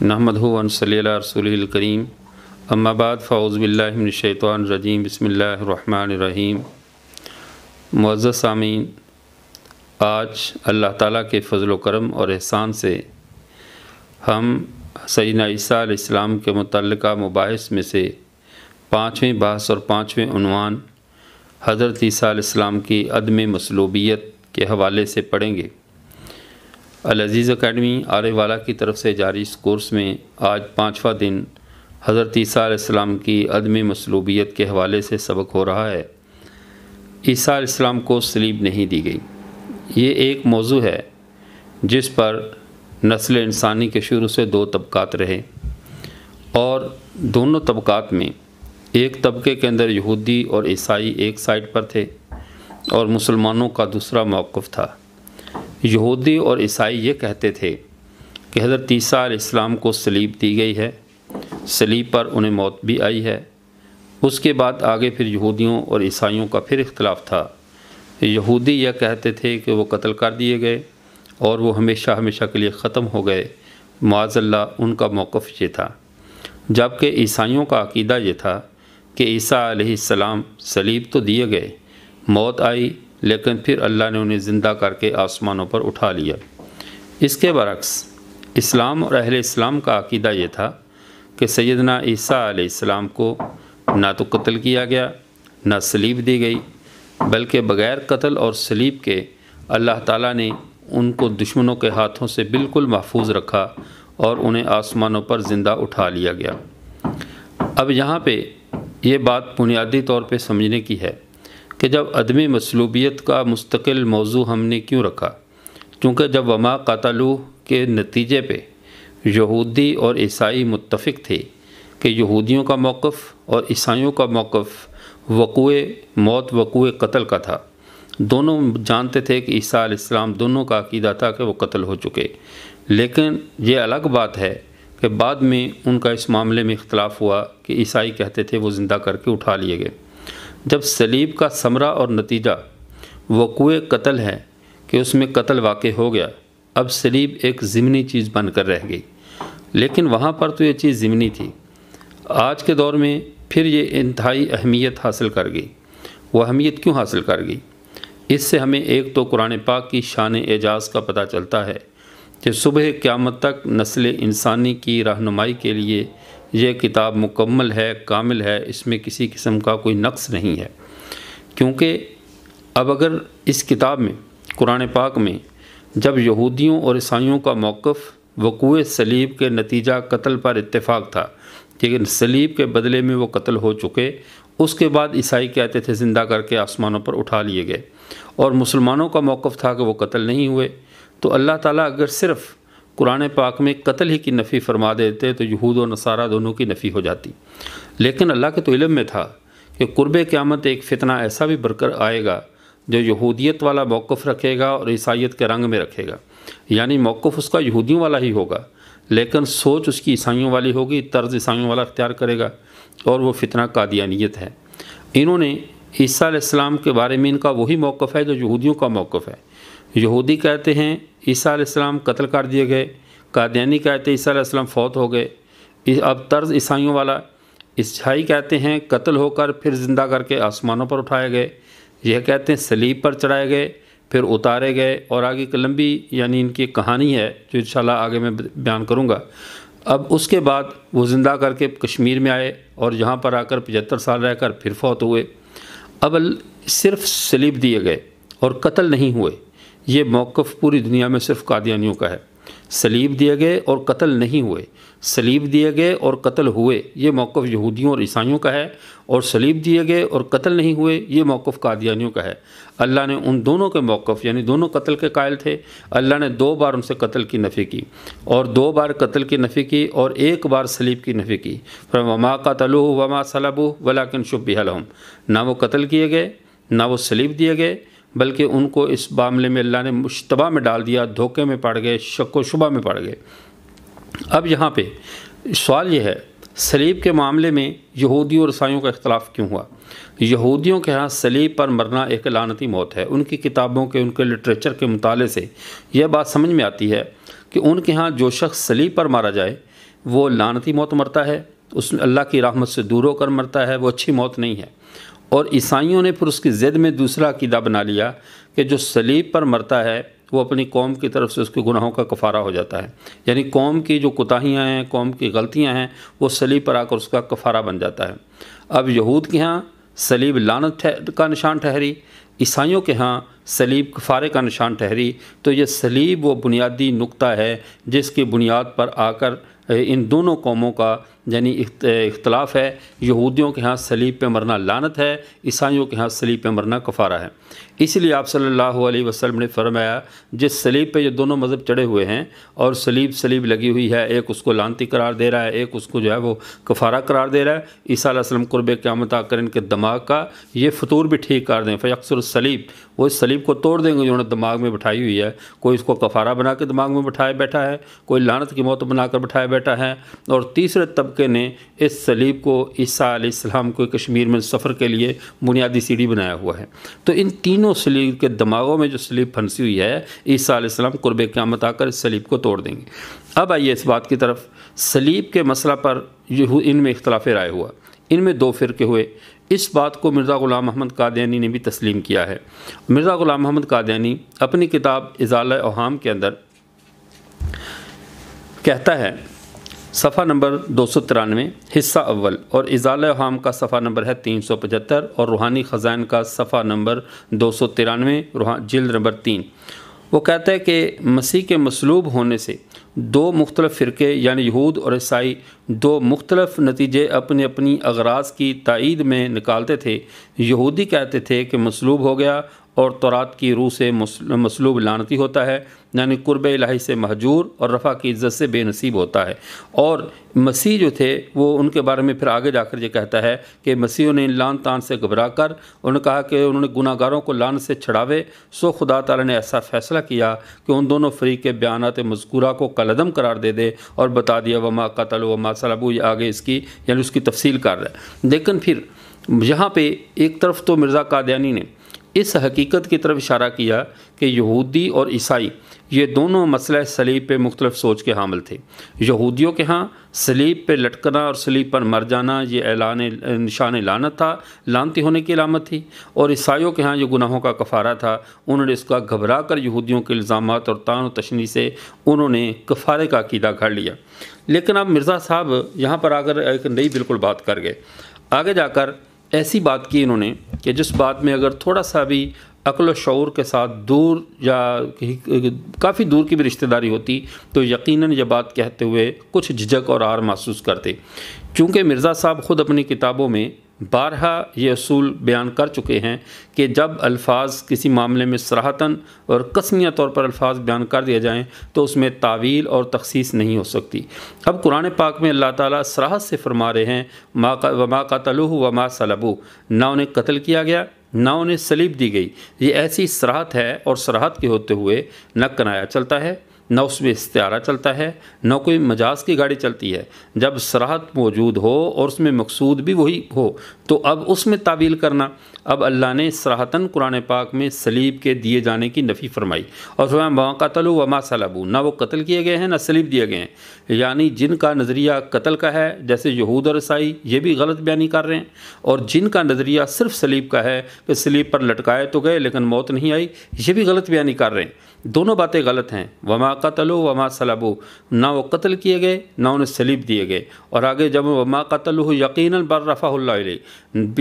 نحمدہ و نصلی علی رسولہ الکریم اما بعد فاعوذ باللہ من الشیطان الرجیم بسم اللہ الرحمن الرحیم۔ معزز سامعین، آج اللہ تعالیٰ کے فضل و کرم اور احسان سے ہم سیدنا عیسیٰ علیہ السلام کے متعلقہ مباحث میں سے 5ویں بحث اور 5ویں عنوان حضرت عیسیٰ علیہ السلام کی عدم مصلوبیت کے حوالے سے پڑھیں گے۔ العزیز اکیڈمی آرے والا کی طرف سے جاری اس کورس میں آج 5واں دن حضرت عیسیٰ علیہ السلام کی عدم مصلوبیت کے حوالے سے سبق ہو رہا ہے۔ عیسیٰ علیہ السلام کو صلیب نہیں دی گئی، یہ ایک موضوع ہے جس پر نسل انسانی کے شروع سے 2 طبقات رہے، اور دونوں طبقات میں ایک طبقے کے اندر یہودی اور عیسائی ایک سائڈ پر تھے اور مسلمانوں کا دوسرا موقف تھا۔ یہودی اور عیسائی یہ کہتے تھے کہ حضرت عیسیٰ علیہ السلام کو صلیب دی گئی ہے، صلیب پر انہیں موت بھی آئی ہے۔ اس کے بعد آگے پھر یہودیوں اور عیسائیوں کا پھر اختلاف تھا۔ یہودی یہ کہتے تھے کہ وہ قتل کر دیے گئے اور وہ ہمیشہ ہمیشہ کے لیے ختم ہو گئے، معاذ اللہ ان کا موقف یہ تھا، جبکہ عیسائیوں کا عقیدہ یہ تھا کہ عیسیٰ علیہ السلام صلیب تو دیے گئے، موت آئی، لیکن پھر اللہ نے انہیں زندہ کر کے آسمانوں پر اٹھا لیا۔ اس کے برعکس اسلام اور اہل اسلام کا عقیدہ یہ تھا کہ سیدنا عیسیٰ علیہ السلام کو نہ تو قتل کیا گیا، نہ صلیب دی گئی، بلکہ بغیر قتل اور صلیب کے اللہ تعالیٰ نے ان کو دشمنوں کے ہاتھوں سے بالکل محفوظ رکھا اور انہیں آسمانوں پر زندہ اٹھا لیا گیا۔ اب یہاں پہ یہ بات بنیادی طور پہ سمجھنے کی ہے کہ جب عدم مصلوبیت کا مستقل موضوع ہم نے کیوں رکھا، چونکہ جب وما قتلوہ کے نتیجے پہ یہودی اور عیسائی متفق تھے کہ یہودیوں کا موقف اور عیسائیوں کا موقف وقوع موت وقوع قتل کا تھا۔ دونوں جانتے تھے کہ عیسیٰ علیہ السلام دونوں کا عقیدہ تھا کہ وہ قتل ہو چکے، لیکن یہ الگ بات ہے کہ بعد میں ان کا اس معاملے میں اختلاف ہوا کہ عیسائی کہتے تھے وہ زندہ کر کے اٹھا لیے گئے۔ جب صلیب کا ثمرہ اور نتیجہ وقوع قتل ہے کہ اس میں قتل واقع ہو گیا، اب صلیب ایک ضمنی چیز بن کر رہ گئی، لیکن وہاں پر تو یہ چیز ضمنی تھی۔ آج کے دور میں پھر یہ انتہائی اہمیت حاصل کر گئی۔ وہ اہمیت کیوں حاصل کر گئی؟ اس سے ہمیں ایک تو قرآن پاک کی شان اعجاز کا پتہ چلتا ہے کہ صبح قیامت تک نسل انسانی کی رہنمائی کے لیے یہ کتاب مکمل ہے، کامل ہے، اس میں کسی قسم کا کوئی نقص نہیں ہے۔ کیونکہ اب اگر اس کتاب میں قرآن پاک میں جب یہودیوں اور عیسائیوں کا موقف وقوع صلیب کے نتیجہ قتل پر اتفاق تھا، لیکن صلیب کے بدلے میں وہ قتل ہو چکے، اس کے بعد عیسائی کہتے تھے زندہ کر کے آسمانوں پر اٹھا لیے گئے، اور مسلمانوں کا موقف تھا کہ وہ قتل نہیں ہوئے، تو اللہ تعالیٰ اگر صرف قرآن پاک میں قتل ہی کی نفی فرما دیتے تو یہود و نصارہ دونوں کی نفی ہو جاتی۔ لیکن اللہ کے تو علم میں تھا کہ قرب قیامت ایک فتنہ ایسا بھی برکر آئے گا جو یہودیت والا موقف رکھے گا اور عیسائیت کے رنگ میں رکھے گا، یعنی موقف اس کا یہودیوں والا ہی ہوگا، لیکن سوچ اس کی عیسائیوں والی ہوگی، طرز عیسائیوں والا اختیار کرے گا، اور وہ فتنہ قادیانیت ہے۔ انہوں نے عیسیٰ علیہ السلام کے بارے میں ان کا وہی موقف ہے جو یہودیوں کا موقف ہے۔ یہودی کہتے ہیں عیسیٰ علیہ السلام قتل کر دیے گئے، قادیانی کہتے ہیں عیسیٰ علیہ السلام فوت ہو گئے۔ اب طرز عیسائیوں والا، عیسائی کہتے ہیں قتل ہو کر پھر زندہ کر کے آسمانوں پر اٹھائے گئے، یہ کہتے ہیں صلیب پر چڑھائے گئے پھر اتارے گئے، اور آگے کی لمبی یعنی ان کی کہانی ہے جو انشاءاللہ آگے میں بیان کروں گا۔ اب اس کے بعد وہ زندہ کر کے کشمیر میں آئے اور یہاں پر آ کر 75 سال رہ کر پھر فوت ہوئے۔ اب صرف صلیب دیے گئے اور قتل نہیں ہوئے، یہ موقف پوری دنیا میں صرف قادیانیوں کا ہے۔ صلیب دیے گئے اور قتل نہیں ہوئے، صلیب دیے گئے اور قتل ہوئے، یہ موقف یہودیوں اور عیسائیوں کا ہے، اور صلیب دیے گئے اور قتل نہیں ہوئے، یہ موقف قادیانیوں کا ہے۔ اللہ نے ان دونوں کے موقف، یعنی دونوں قتل کے قائل تھے، اللہ نے 2 بار ان سے قتل کی نفی کی، اور 2 بار قتل کی نفی کی، اور 1 بار صلیب کی نفی کی۔ وما قتلوہ وما صلبوہ ولکن شبہ لہم، نہ وہ قتل کیے گئے نہ وہ صلیب دیے گئے، بلکہ ان کو اس معاملے میں اللہ نے مشتبہ میں ڈال دیا، دھوکے میں پڑ گئے، شک و شبہ میں پڑ گئے۔ اب یہاں پہ سوال یہ ہے، صلیب کے معاملے میں یہودیوں اور عیسائیوں کا اختلاف کیوں ہوا؟ یہودیوں کے ہاں صلیب پر مرنا ایک لعنتی موت ہے۔ ان کی کتابوں کے، ان کے لٹریچر کے مطالعے سے یہ بات سمجھ میں آتی ہے کہ ان کے ہاں جو شخص صلیب پر مارا جائے وہ لعنتی موت مرتا ہے، اس میں اللہ کی رحمت سے دور ہو کر مرتا ہے، وہ اچھی موت نہیں ہے۔ اور عیسائیوں نے پھر اس کی ضد میں دوسرا عقیدہ بنا لیا کہ جو صلیب پر مرتا ہے وہ اپنی قوم کی طرف سے اس کے گناہوں کا کفارہ ہو جاتا ہے، یعنی قوم کی جو کوتاہیاں ہیں، قوم کی غلطیاں ہیں، وہ صلیب پر آ کر اس کا کفارہ بن جاتا ہے۔ اب یہود کے ہاں صلیب لعنت کا نشان ٹھہری، عیسائیوں کے ہاں صلیب کفارے کا نشان ٹھہری۔ تو یہ صلیب وہ بنیادی نقطہ ہے جس کی بنیاد پر آ کر ان دونوں قوموں کا یعنی اختلاف ہے۔ یہودیوں کے ہاں صلیب پہ مرنا لعنت ہے، عیسائیوں کے ہاں صلیب پہ مرنا کفارہ ہے۔ اس لیے آپ صلی اللہ علیہ وسلم نے فرمایا جس صلیب پہ یہ دونوں مذہب چڑھے ہوئے ہیں اور صلیب لگی ہوئی ہے، ایک اس کو لعنتی قرار دے رہا ہے، ایک اس کو جو ہے وہ کفارہ قرار دے رہا ہے۔ عیسیٰ علیہ السلام قرب قیامت آ کر ان کے دماغ کا یہ فطور بھی ٹھیک کر دیں، فیکسر الصلیب، وہ اس صلیب کو توڑ دیں گے جو انہوں نے دماغ میں بٹھائی ہوئی ہے۔ کوئی اس کو کفارہ بنا کے دماغ میں بٹھائے بیٹھا ہے، کوئی لعنت کی موت بنا کر بٹھائے بیٹھا ہے، اور تیسرے طبقے نے اس صلیب کو عیسیٰ علیہ السلام کو کشمیر میں سفر کے لیے بنیادی سیڑھی بنایا ہوا ہے۔ تو ان تینوں صلیب کے دماغوں میں جو صلیب پھنسی ہوئی ہے، عیسیٰ علیہ السلام قرب قیامت آ کر اس صلیب کو توڑ دیں گے۔ اب آئیے اس بات کی طرف، صلیب کے مسئلہ پر ان میں اختلاف رائے ہوا، ان میں دو فرقے ہوئے۔ اس بات کو مرزا غلام احمد قادیانی نے بھی تسلیم کیا ہے۔ مرزا غلام احمد قادیانی اپنی کتاب ازالہ اوہام کے اندر کہتا ہے، صفحہ نمبر 293 حصہ اول، اور ازالہ اوہام کا صفحہ نمبر ہے 375، اور روحانی خزائن کا صفحہ نمبر 293 جلد نمبر 3۔ وہ کہتا ہے کہ مسیح کے مصلوب ہونے سے دو مختلف فرقے یعنی یہود اور عیسائی دو مختلف نتیجے اپنی اپنی اغراض کی تائید میں نکالتے تھے۔ یہودی کہتے تھے کہ مصلوب ہو گیا اور تورات کی روح سے مصلوب لعنتی ہوتا ہے، یعنی قرب الہی سے محجور اور رفع کی عزت سے بے نصیب ہوتا ہے۔ اور مسیح جو تھے وہ ان کے بارے میں پھر آگے جا کر یہ کہتا ہے کہ مسیحوں نے لعن تان سے گھبرا کر انہوں نے کہا کہ انہوں نے گناہ گاروں کو لعنت سے چھڑاوے، سو خدا تعالیٰ نے ایسا فیصلہ کیا کہ ان دونوں فریق کے بیانات مذکورہ کو کالعدم قرار دے دے اور بتا دیا وما قتلوا وما صلبوا، یہ آگے اس کی یعنی اس کی تفصیل کر رہا ہے۔ لیکن پھر یہاں پہ ایک طرف تو مرزا قادیانی نے اس حقیقت کی طرف اشارہ کیا کہ یہودی اور عیسائی یہ دونوں مسئلہ صلیب پہ مختلف سوچ کے حامل تھے۔ یہودیوں کے ہاں صلیب پہ لٹکنا اور صلیب پر مر جانا یہ نشان لعنت تھا، لعنتی ہونے کی علامت تھی، اور عیسائیوں کے ہاں یہ گناہوں کا کفارہ تھا۔ انہوں نے اس کا گھبرا کر یہودیوں کے الزامات اور طعن و تشنیع سے انہوں نے کفارے کا عقیدہ گھڑ لیا۔ لیکن اب مرزا صاحب یہاں پر آگر ایک نئی بالکل بات کر گئے، آگے جا کر ایسی بات کی انہوں نے کہ جس بات میں اگر تھوڑا سا بھی عقل و شعور کے ساتھ دور یا کافی دور کی بھی رشتہ داری ہوتی تو یقیناً یہ بات کہتے ہوئے کچھ جھجک اور آر محسوس کرتے، چونکہ مرزا صاحب خود اپنی کتابوں میں بارہا یہ اصول بیان کر چکے ہیں کہ جب الفاظ کسی معاملے میں صراحتاً اور قسمیہ طور پر الفاظ بیان کر دیا جائیں تو اس میں تعویل اور تخصیص نہیں ہو سکتی۔ اب قرآن پاک میں اللہ تعالیٰ صراحت سے فرما رہے ہیں وما قتلوہ وما صلبوہ، نہ انہیں قتل کیا گیا نہ انہیں صلیب دی گئی۔ یہ ایسی صراحت ہے، اور صراحت کے ہوتے ہوئے نہ کنایا چلتا ہے، نہ اس میں استعارہ چلتا ہے، نہ کوئی مجاز کی گاڑی چلتی ہے۔ جب صراحت موجود ہو اور اس میں مقصود بھی وہی ہو تو اب اس میں تعویل کرنا، اب اللہ نے صراحتاً قرآن پاک میں صلیب کے دیے جانے کی نفی فرمائی اور فرمایا وما قتلوا وما صلبوا، نہ وہ قتل کیے گئے ہیں نہ صلیب دیے گئے ہیں۔ یعنی جن کا نظریہ قتل کا ہے جیسے یہود اور عیسائی یہ بھی غلط بیانی کر رہے ہیں، اور جن کا نظریہ صرف صلیب کا ہے کہ صلیب پر لٹکائے تو گئے لیکن موت نہیں آئی، یہ بھی غلط بیانی کر رہے ہیں۔ دونوں باتیں غلط ہیں، وما قتلوا وما صلبوا، نہ وہ قتل کیے گئے نہ انہیں صلیب دیے گئے۔ اور آگے جب وما قتلوہ یقیناً بل رفعہ اللہ علیہ،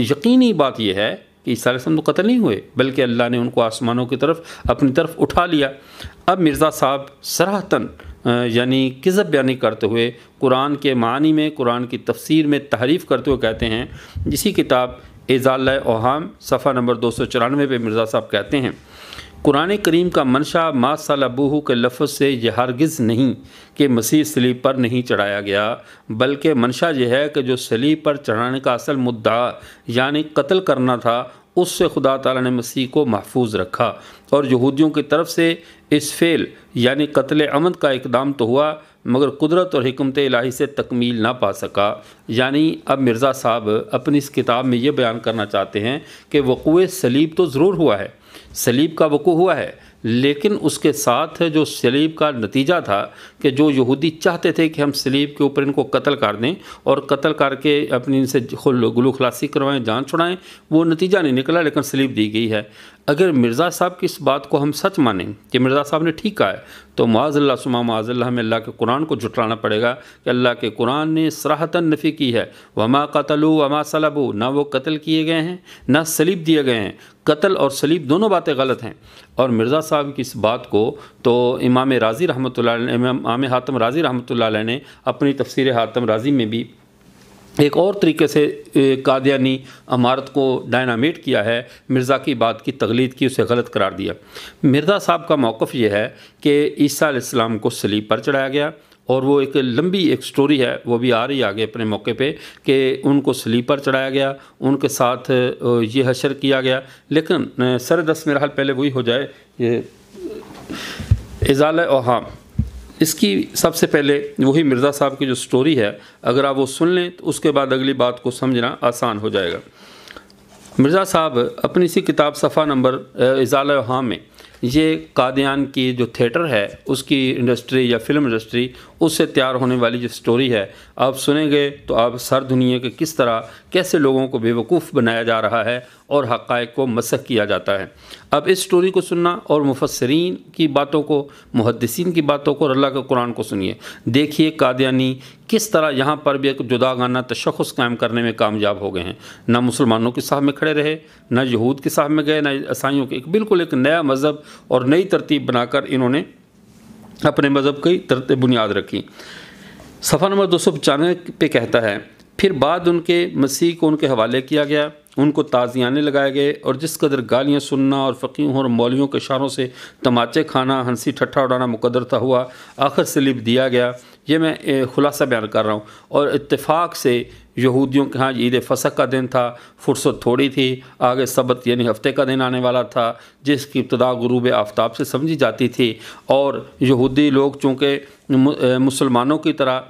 یقینی بات یہ ہے کہ عیسیٰ علیہ السلام تو قتل نہیں ہوئے بلکہ اللہ نے ان کو آسمانوں کی طرف اپنی طرف اٹھا لیا۔ اب مرزا صاحب صراحتاً یعنی کذب بیانی کرتے ہوئے قرآن کے معنی میں، قرآن کی تفسیر میں تحریف کرتے ہوئے کہتے ہیں، اسی کتاب ازالہ اوہام صفحہ نمبر 294 پہ مرزا صاحب کہتے ہیں قرآن کریم کا منشا ما صلبوہ کے لفظ سے یہ ہرگز نہیں کہ مسیح صلیب پر نہیں چڑھایا گیا، بلکہ منشا یہ ہے کہ جو صلیب پر چڑھانے کا اصل مدعا یعنی قتل کرنا تھا اس سے خدا تعالیٰ نے مسیح کو محفوظ رکھا، اور یہودیوں کی طرف سے اس فعل یعنی قتل عمد کا اقدام تو ہوا مگر قدرت اور حکمت الہی سے تکمیل نہ پا سکا۔ یعنی اب مرزا صاحب اپنی اس کتاب میں یہ بیان کرنا چاہتے ہیں کہ وقوع صلیب تو ضرور ہوا ہے، صلیب کا وقوع ہوا ہے، لیکن اس کے ساتھ جو صلیب کا نتیجہ تھا کہ جو یہودی چاہتے تھے کہ ہم صلیب کے اوپر ان کو قتل کر دیں اور قتل کر کے اپنی ان سے گلو خلاصی کروائیں، جان چھڑائیں، وہ نتیجہ نہیں نکلا، لیکن صلیب دی گئی ہے۔ اگر مرزا صاحب کی اس بات کو ہم سچ مانیں کہ مرزا صاحب نے ٹھیک کہا ہے، تو معاذ اللہ ثم معاذ اللہ ہمیں اللہ کے قرآن کو جھٹلانا پڑے گا کہ اللہ کے قرآن نے صراحتاً نفی کی ہے، وما قتلوا وما صلبوا، نہ وہ قتل کیے گئے ہیں نہ صلیب دیے گئے ہیں۔ قتل اور صلیب دونوں باتیں غلط ہیں۔ اور مرزا صاحب کی اس بات کو تو امام رازی رحمۃ اللہ علیہ، امام حاتم رازی رحمۃ اللہ علیہ نے اپنی تفسیر حاتم رازی میں بھی ایک اور طریقے سے قادیانی امارت کو ڈائنامیٹ کیا ہے، مرزا کی بات کی تقلید کی، اسے غلط قرار دیا۔ مرزا صاحب کا موقف یہ ہے کہ عیسیٰ علیہ السلام کو صلیب پر چڑھایا گیا، اور وہ ایک لمبی ایک سٹوری ہے، وہ بھی آ رہی آگے اپنے موقع پہ، کہ ان کو صلیب پر چڑھایا گیا، ان کے ساتھ یہ حشر کیا گیا۔ لیکن سر دس میرا حال پہلے وہی ہو جائے، یہ ازالہ اوہام، اس کی سب سے پہلے وہی مرزا صاحب کی جو سٹوری ہے اگر آپ وہ سن لیں تو اس کے بعد اگلی بات کو سمجھنا آسان ہو جائے گا۔ مرزا صاحب اپنی اسی کتاب صفحہ نمبر ازالہ اوہام میں یہ قادیان کی جو تھیٹر ہے اس کی انڈسٹری یا فلم انڈسٹری، اس سے تیار ہونے والی جو سٹوری ہے آپ سنیں گے تو آپ سر دنیا کے کس طرح کیسے لوگوں کو بیوقوف بنایا جا رہا ہے اور حقائق کو مسخ کیا جاتا ہے۔ اب اس سٹوری کو سننا اور مفسرین کی باتوں کو، محدثین کی باتوں کو اور اللہ کے قرآن کو سنیے، دیکھیے قادیانی کس طرح یہاں پر بھی ایک جداگانہ تشخص قائم کرنے میں کامیاب ہو گئے ہیں۔ نہ مسلمانوں کی صف میں کھڑے رہے، نہ یہود کی صف میں گئے، نہ عیسائیوں کے، بالکل ایک نیا مذہب اور نئی ترتیب بنا کر انہوں نے اپنے مذہب کی بنیاد رکھی۔ صفحہ نمبر 295 پہ کہتا ہے، پھر بعد ان کے مسیح کو ان کے حوالے کیا گیا، ان کو تعزیانے لگائے گئے، اور جس قدر گالیاں سننا اور فقیہوں اور مولویوں کے اشاروں سے تماچے کھانا، ہنسی ٹھٹھا اڑانا مقدر تھا ہوا، آخر صلیب دیا گیا۔ یہ میں خلاصہ بیان کر رہا ہوں۔ اور اتفاق سے یہودیوں کے ہاں عید فصح کا دن تھا، فرصت تھوڑی تھی، آگے سبت یعنی ہفتے کا دن آنے والا تھا جس کی ابتدا غروب آفتاب سے سمجھی جاتی تھی، اور یہودی لوگ چونکہ مسلمانوں کی طرح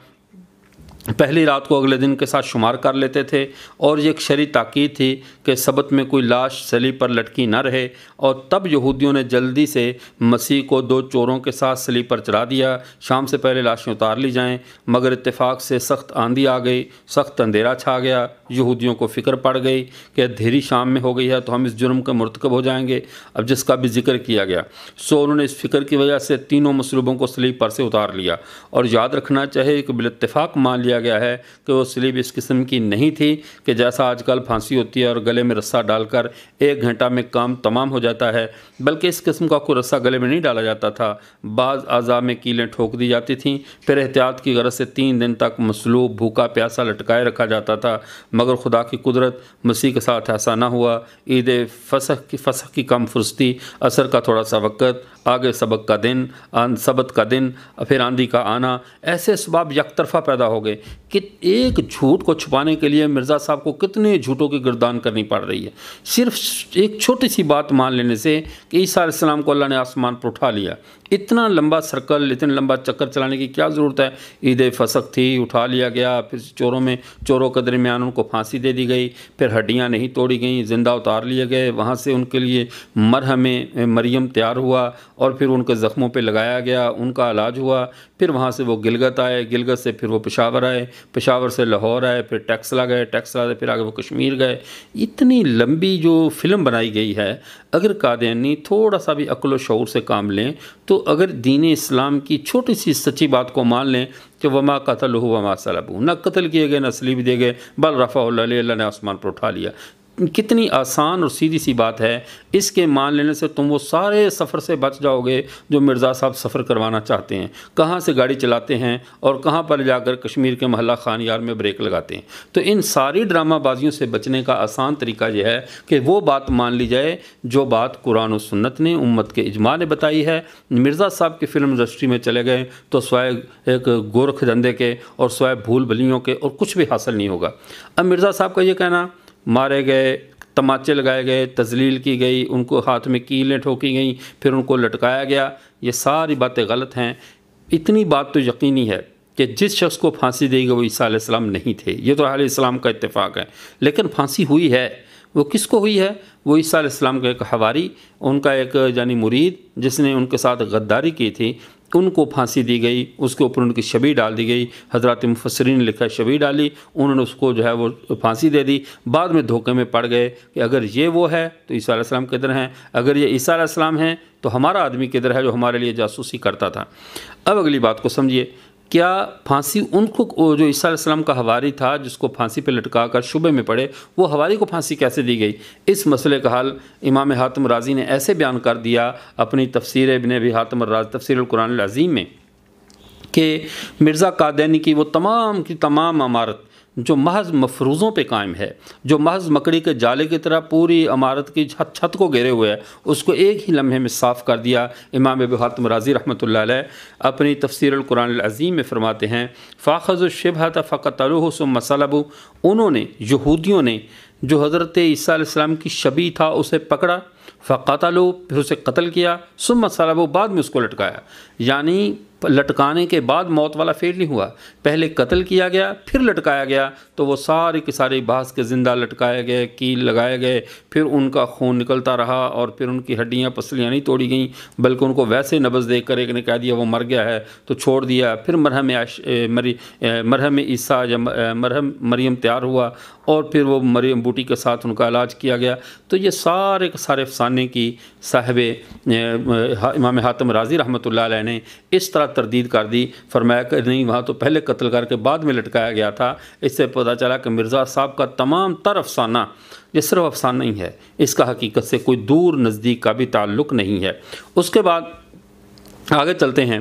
پہلی رات کو اگلے دن کے ساتھ شمار کر لیتے تھے، اور یہ ایک شرعی تاکید تھی کہ سبت میں کوئی لاش صلیب پر لٹکی نہ رہے، اور تب یہودیوں نے جلدی سے مسیح کو 2 چوروں کے ساتھ صلیب پر چڑھا دیا، شام سے پہلے لاشیں اتار لی جائیں۔ مگر اتفاق سے سخت آندھی آ گئی، سخت اندھیرا چھا گیا، یہودیوں کو فکر پڑ گئی کہ اندھیری شام میں ہو گئی ہے تو ہم اس جرم کا مرتکب ہو جائیں گے، اب جس کا بھی ذکر کیا گیا۔ سو انہوں نے اس فکر کی وجہ سے تینوں مصلوبوں کو صلیب پر سے اتار لیا، اور یاد رکھنا چاہیے کہ بالاتفاق مان لیا گیا ہے کہ وہ صلیب اس قسم کی نہیں تھی کہ جیسا آج کل پھانسی ہوتی ہے اور گلے میں رسہ ڈال کر 1 گھنٹہ میں کام تمام ہو جاتا ہے، بلکہ اس قسم کا کوئی رسہ گلے میں نہیں ڈالا جاتا تھا۔ بعض اعضاء میں کیلیں ٹھوک دی جاتی تھیں، پھر احتیاط کی غرض سے 3 دن تک مصلوب بھوکا پیاسا لٹکائے رکھا جاتا تھا، مگر خدا کی قدرت مسیح کے ساتھ ایسا نہ ہوا۔ عید فصح کی کم فرصتی، عصر کا تھوڑا سا وقت، آگے سبت کا دن، پھر آندھی کا آنا، ایسے اسباب یک طرفہ پیدا ہو گئے کہ ایک جھوٹ کو چھپانے کے لیے مرزا صاحب کو کتنے جھوٹوں کی گردان کرنی پڑ رہی ہے، صرف ایک چھوٹی سی بات مان لینے سے کہ عیسیٰ علیہ السلام کو اللہ نے آسمان پر اٹھا لیا۔ اتنا لمبا سرکل، اتنا لمبا چکر چلانے کی کیا ضرورت ہے؟ عید فصح تھی، اٹھا لیا گیا، پھر چوروں کے درمیان ان کو پھانسی دے دی گئی، پھر ہڈیاں نہیں توڑی گئیں، زندہ اتار لیے گئے، وہاں سے ان کے لیے مرہم مریم تیار ہوا اور پھر ان کے زخموں پہ لگایا گیا، ان کا علاج ہوا، پھر وہاں سے وہ گلگت آئے، گلگت سے پھر وہ پشاور آئے، پشاور سے لاہور آئے، پھر ٹیکسلا گئے، ٹیکسلا سے پھر آگے وہ کشمیر گئے۔ اتنی لمبی جو فلم بنائی گئی ہے، اگر قادیانی تھوڑا سا بھی عقل و شعور سے کام لیں تو اگر دین اسلام کی چھوٹی سی سچی بات کو مان لیں کہ وما قتلہ وما صلبہ، نہ قتل کیے گئے نہ صلیب دیے گئے، بل رفعہ اللہ نے آسمان پر اٹھا لیا، کتنی آسان اور سیدھی سی بات ہے۔ اس کے مان لینے سے تم وہ سارے سفر سے بچ جاؤ گے جو مرزا صاحب سفر کروانا چاہتے ہیں، کہاں سے گاڑی چلاتے ہیں اور کہاں پر جا کر کشمیر کے محلہ خان یار میں بریک لگاتے ہیں۔ تو ان ساری ڈرامہ بازیوں سے بچنے کا آسان طریقہ یہ ہے کہ وہ بات مان لی جائے جو بات قرآن و سنت نے، امت کے اجماع نے بتائی ہے۔ مرزا صاحب کی فلم انڈسٹری میں چلے گئے تو سوائے ایک گورکھ دھندے کے اور سوائے بھول بھلیوں کے اور کچھ بھی حاصل نہیں ہوگا۔ اب مرزا صاحب کا یہ کہنا مارے گئے، تماچے لگائے گئے، تذلیل کی گئی، ان کو ہاتھ میں کیلیں ٹھوکی گئیں، پھر ان کو لٹکایا گیا، یہ ساری باتیں غلط ہیں۔ اتنی بات تو یقینی ہے کہ جس شخص کو پھانسی دے گی وہ عیسیٰ علیہ السلام نہیں تھے، یہ تو اہل اسلام کا اتفاق ہے، لیکن پھانسی ہوئی ہے۔ وہ کس کو ہوئی ہے؟ وہ عیسیٰ علیہ السلام کا ایک حواری، ان کا ایک یعنی مرید جس نے ان کے ساتھ غداری کی تھی، ان کو پھانسی دی گئی، اس کے اوپر ان کی شبیہ ڈال دی گئی۔ حضرات مفسرین نے لکھا شبیہ ڈالی، انہوں نے اس کو جو ہے وہ پھانسی دے دی۔ بعد میں دھوکے میں پڑ گئے کہ اگر یہ وہ ہے تو عیسیٰ علیہ السلام کدھر ہیں، اگر یہ عیسیٰ علیہ السلام ہیں تو ہمارا آدمی کدھر ہے جو ہمارے لیے جاسوسی کرتا تھا۔ اب اگلی بات کو سمجھیے، کیا پھانسی ان کو جو عیسیٰ علیہ السلام کا حواری تھا جس کو پھانسی پہ لٹکا کر شبے میں پڑے، وہ حواری کو پھانسی کیسے دی گئی؟ اس مسئلے کا حل امام حاتم رازی نے ایسے بیان کر دیا اپنی تفسیر ابن ابی حاتم الرازی تفسیر القرآن العظیم میں کہ مرزا قادیانی کی وہ تمام کی تمام عمارت جو محض مفروضوں پہ قائم ہے، جو محض مکڑی کے جالے کی طرح پوری عمارت کی چھت کو گھیرے ہوئے ہے، اس کو ایک ہی لمحے میں صاف کر دیا۔ امام ابو حاتم رازی رحمۃ اللہ علیہ اپنی تفسیر القرآن العظیم میں فرماتے ہیں فاخذوا الشبہۃ فقتلوہ ثم صلبوا، انہوں نے یہودیوں نے جو حضرت عیسیٰ علیہ السلام کی شبیہ تھا اسے پکڑا، فقتلوا پھر اسے قتل کیا، ثم صلبوا بعد میں اس کو لٹکایا، یعنی لٹکانے کے بعد موت والا فعل نہیں ہوا، پہلے قتل کیا گیا پھر لٹکایا گیا، تو وہ ساری کی ساری بحث کے زندہ لٹکائے گئے، کیل لگائے گئے، پھر ان کا خون نکلتا رہا اور پھر ان کی ہڈیاں پسلیاں نہیں توڑی گئیں بلکہ ان کو ویسے نبض دیکھ کر ایک نے کہہ دیا وہ مر گیا ہے تو چھوڑ دیا، پھر مرہم عیسیٰ یا مرہم مریم تیار ہوا اور پھر وہ مریم بوٹی کے ساتھ ان کا علاج کیا گیا۔ تو یہ سارے کے سارے افسانے کی صاحب امام حاتم رازی رحمۃ اللہ علیہ نے اس طرح تردید کر دی، فرمایا کہ نہیں وہاں تو پہلے قتل کر کے بعد میں لٹکایا گیا تھا۔ اس سے پتہ چلا کہ مرزا صاحب کا تمام تر افسانہ یہ صرف افسانہ نہیں ہے، اس کا حقیقت سے کوئی دور نزدیک کا بھی تعلق نہیں ہے۔ اس کے بعد آگے چلتے ہیں،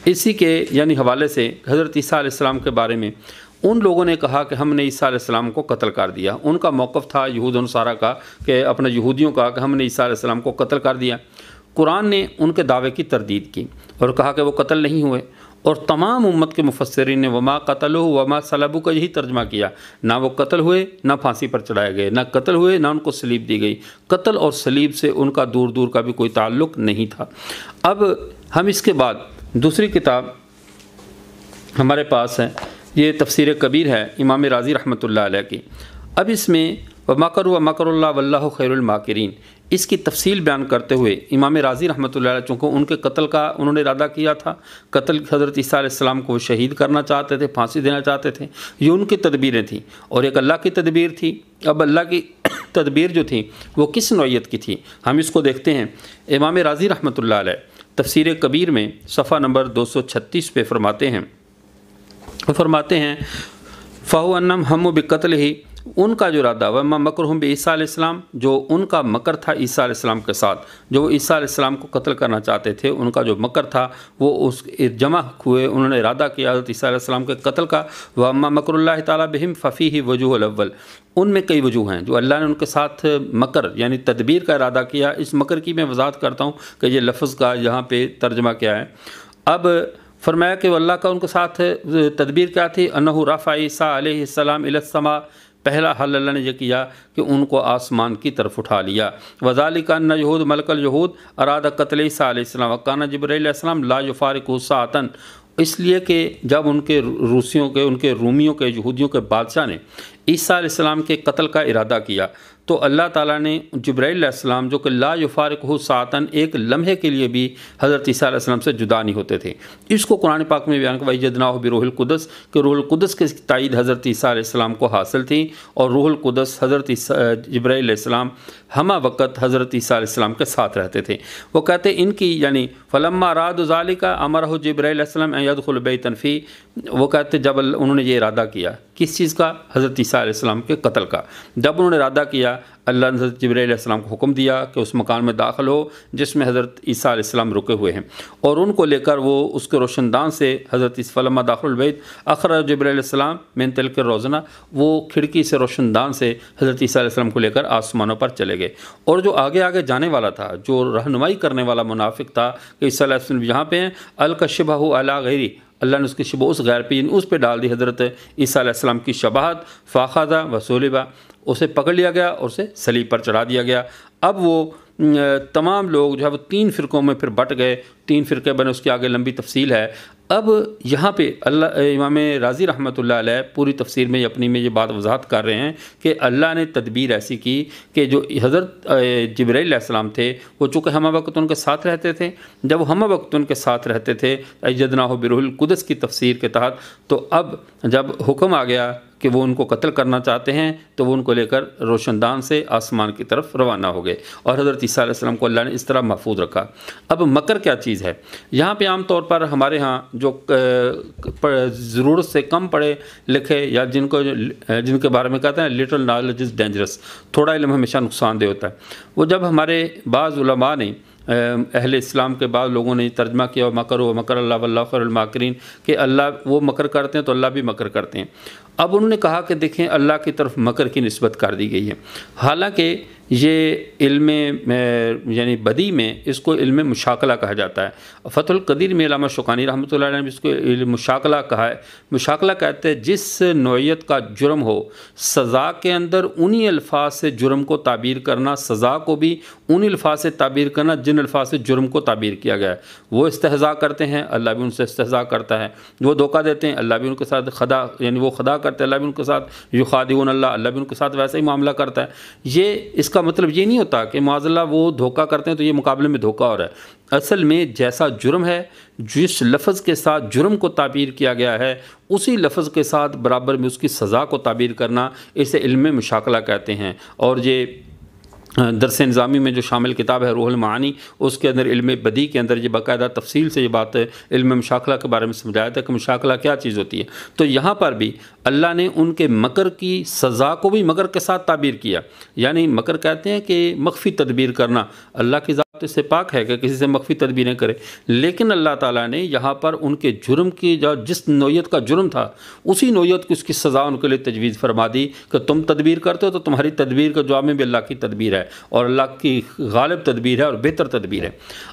اسی کے یعنی حوالے سے حضرت عیسیٰ علیہ السلام کے بارے میں ان لوگوں نے کہا کہ ہم نے عیسیٰ علیہ السلام کو قتل کر دیا۔ ان کا موقف تھا یہود و نصارہ کا کہ اپنے یہودیوں کا کہ ہم نے عیسیٰ علیہ السلام کو قتل کر دیا۔ قرآن نے ان کے دعوے کی تردید کی اور کہا کہ وہ قتل نہیں ہوئے، اور تمام امت کے مفسرین نے وما قتلوا وما صلبوا کا یہی ترجمہ کیا، نہ وہ قتل ہوئے نہ پھانسی پر چڑھائے گئے، نہ قتل ہوئے نہ ان کو صلیب دی گئی۔ قتل اور صلیب سے ان کا دور دور کا بھی کوئی تعلق نہیں تھا۔ اب ہم اس کے بعد دوسری کتاب ہمارے پاس ہے، یہ تفسیر کبیر ہے امام رازی رحمۃ اللہ علیہ کی۔ اب اس میں وَمَكَرُوا وَمَكَرُ اللَّهُ وَاللَّهُ خَيْرُ الْمَاكِرِينَ اس کی تفصیل بیان کرتے ہوئے امام رازی رحمۃ اللہ علیہ چونکہ ان کے قتل کا انہوں نے ارادہ کیا تھا، قتل حضرت عیسیٰ علیہ السلام کو وہ شہید کرنا چاہتے تھے، پھانسی دینا چاہتے تھے، یہ ان کی تدبیریں تھیں اور ایک اللہ کی تدبیر تھی۔ اب اللہ کی تدبیر جو تھی وہ کس نوعیت کی تھی، ہم اس کو دیکھتے ہیں۔ امام رازی رحمۃ اللہ علیہ تفسیر کبیر میں صفحہ نمبر 236 پہ فرماتے ہیں فَهُوَ أَنَّهُمْ هَمُّوا بِقَتْلِهِ ان کا جو ارادہ وَمَا مَكْرُهُمْ بِعِيسَىٰ علیہ السلام جو ان کا مکر تھا عیسیٰ علیہ السلام کے ساتھ، جو وہ عیسیٰ علیہ السلام کو قتل کرنا چاہتے تھے، ان کا جو مکر تھا وہ اس جمع ہوئے، انہوں نے ارادہ کیا حضرت عیسیٰ علیہ السلام کے قتل کا۔ وَأَمَّا مَكْرُ اللَّهِ تَعَالَىٰ بِهِمْ فَفِيهِ وَجْهُ الْأَوَّلِ ان میں کئی وجوہ ہیں جو اللہ نے ان کے ساتھ مکر یعنی تدبیر کا ارادہ کیا۔ اس مکر کی میں وضاحت کرتا ہوں کہ یہ لفظ کا یہاں پہ ترجمہ کیا ہے۔ اب فرمایا کہ اللہ کا ان کے ساتھ تدبیر کیا تھی، انہ رفع عیسیٰ علیہ السلام الی السماء، پہلا حل اللہ نے یہ کیا کہ ان کو آسمان کی طرف اٹھا لیا۔ وذالک ان یہود ملک الیہود اراد قتل عیسیٰ علیہ السلام وکان جبرائیل علیہ السلام لا یفارقہ ساعۃ، اس لیے کہ جب ان کے رومیوں کے یہودیوں کے بادشاہ نے عیسیٰ علیہ السلام کے قتل کا ارادہ کیا تو اللہ تعالیٰ نے جبرائیل علیہ السلام جو کہ لا یفارقہ ساعۃ ایک لمحے کے لیے بھی حضرت عیسیٰ علیہ السلام سے جدا نہیں ہوتے تھے۔ اس کو قرآن پاک میں بیان کیا وَأَيَّدْنَاهُ بِرُوحِ الْقُدُسِ کہ روح القدس کی تائید حضرت عیسیٰ علیہ السلام کو حاصل تھی، اور روح القدس حضرت جبرائیل علیہ السلام ہمہ وقت حضرت عیسیٰ علیہ السلام کے ساتھ رہتے تھے۔ وہ کہتے ان کی یعنی فلما ارادوا ذلك امرہ جبرائیل علیہ السلام ان يدخل بیتا فیہ، وہ کہتے جب انہوں نے یہ ارادہ کیا کس چیز کا، حضرت عیسیٰ علیہ السلام کے قتل کا، جب انہوں نے ارادہ کیا اللہ نے حضرت جبرائیل علیہ السلام کو حکم دیا کہ اس مکان میں داخل ہو جس میں حضرت عیسیٰ علیہ السلام رکے ہوئے ہیں، اور ان کو لے کر وہ اس کے روشن دان سے حضرت فلما داخل البیت اخرج جبرائیل علیہ السلام من تلک الروزنہ، وہ کھڑکی سے روشن دان سے حضرت عیسیٰ علیہ السلام کو لے کر آسمانوں پر چلے گئے۔ اور جو آگے آگے جانے والا تھا، جو رہنمائی کرنے والا منافق تھا کہ عیسیٰ علیہ السلام یہاں پہ ہیں، القی شبہہ علی غیری، اللہ نے اس کی شبہ اس غیر پہ اس پہ ڈال دی حضرت عیسیٰ علیہ السلام کی شباہت، فاخذہ وصلب، اسے پکڑ لیا گیا اور اسے صلیب پر چڑھا دیا گیا۔ اب وہ تمام لوگ جو ہے وہ 3 فرقوں میں پھر بٹ گئے، 3 فرقے بنے، اس کی آگے لمبی تفصیل ہے۔ اب یہاں پہ امام رازی رحمۃ اللہ علیہ پوری تفسیر میں اپنی میں یہ بات وضاحت کر رہے ہیں کہ اللہ نے تدبیر ایسی کی کہ جو حضرت جبرائیل علیہ السلام تھے وہ چونکہ ہمہ وقت ان کے ساتھ رہتے تھے، جب وہ ہمہ وقت ان کے ساتھ رہتے تھے ایدناہ بروح القدس کی تفسیر کے تحت، تو اب جب حکم آ گیا کہ وہ ان کو قتل کرنا چاہتے ہیں تو وہ ان کو لے کر روشن دان سے آسمان کی طرف روانہ ہو گئے، اور حضرت عیسیٰ علیہ السلام کو اللہ نے اس طرح محفوظ رکھا۔ اب مکر کیا چیز ہے؟ یہاں پہ عام طور پر ہمارے ہاں جو ضرورت سے کم پڑھے لکھے یا جن کے بارے میں کہتے ہیں لٹل نالج از ڈینجرس، تھوڑا علم ہمیشہ نقصان دہ ہوتا ہے، وہ جب ہمارے بعض علماء نے اہل اسلام کے بعض لوگوں نے ترجمہ کیا مکر و مکر اللہ واللہ خیر الماکرین کہ اللہ وہ مکر کرتے ہیں تو اللہ بھی مکر کرتے ہیں۔ اب انہوں نے کہا کہ دیکھیں اللہ کی طرف مکر کی نسبت کر دی گئی ہے، حالانکہ یہ علم یعنی بدی میں اس کو علم مشاکلہ کہا جاتا ہے۔ فتح القدیر میں علامہ شوکانی رحمۃ اللہ علیہ نے اس کو علم مشاکلہ کہا ہے۔ مشاکلہ کہتے ہیں جس نوعیت کا جرم ہو سزا کے اندر انہی الفاظ سے جرم کو تعبیر کرنا، سزا کو بھی انہی الفاظ سے تعبیر کرنا جن الفاظ سے جرم کو تعبیر کیا گیا ہے۔ وہ استہزاء کرتے ہیں، اللہ بھی ان سے استہزاء کرتا ہے، وہ دھوکہ دیتے ہیں، اللہ بھی ان کے ساتھ خدا یعنی وہ خدا کرتے ہیں، اللہ بھی ان کے ساتھ یخادعون اللہ، اللہ بھی ان کے ساتھ ویسا ہی معاملہ کرتا ہے۔ یہ اس کا مطلب یہ نہیں ہوتا کہ معاذ اللہ وہ دھوکہ کرتے ہیں تو یہ مقابلے میں دھوکہ ہو رہا ہے۔ اصل میں جیسا جرم ہے، جس لفظ کے ساتھ جرم کو تعبیر کیا گیا ہے اسی لفظ کے ساتھ برابر میں اس کی سزا کو تعبیر کرنا، اسے علم مشاکلہ کہتے ہیں۔ اور یہ درس نظامی میں جو شامل کتاب ہے روح المعانی، اس کے اندر علم بدی کے اندر یہ باقاعدہ تفصیل سے یہ بات علم مشاکلہ کے بارے میں سمجھایا تھا کہ مشاکلہ کیا چیز ہوتی ہے۔ تو یہاں پر بھی اللہ نے ان کے مکر کی سزا کو بھی مکر کے ساتھ تعبیر کیا، یعنی مکر کہتے ہیں کہ مخفی تدبیر کرنا، اللہ کی ذات اس سے پاک ہے کہ کسی سے مخفی تدبیریں کرے، لیکن اللہ تعالیٰ نے یہاں پر ان کے جرم کی جو جس نوعیت کا جرم تھا اسی نوعیت کی اس کی سزا ان کے لیے تجویز فرما دی کہ تم تدبیر کرتے ہو تو تمہاری تدبیر کے جواب میں بھی اللہ کی تدبیر ہے، اور اللہ کی غالب تدبیر ہے اور بہتر تدبیر ہے۔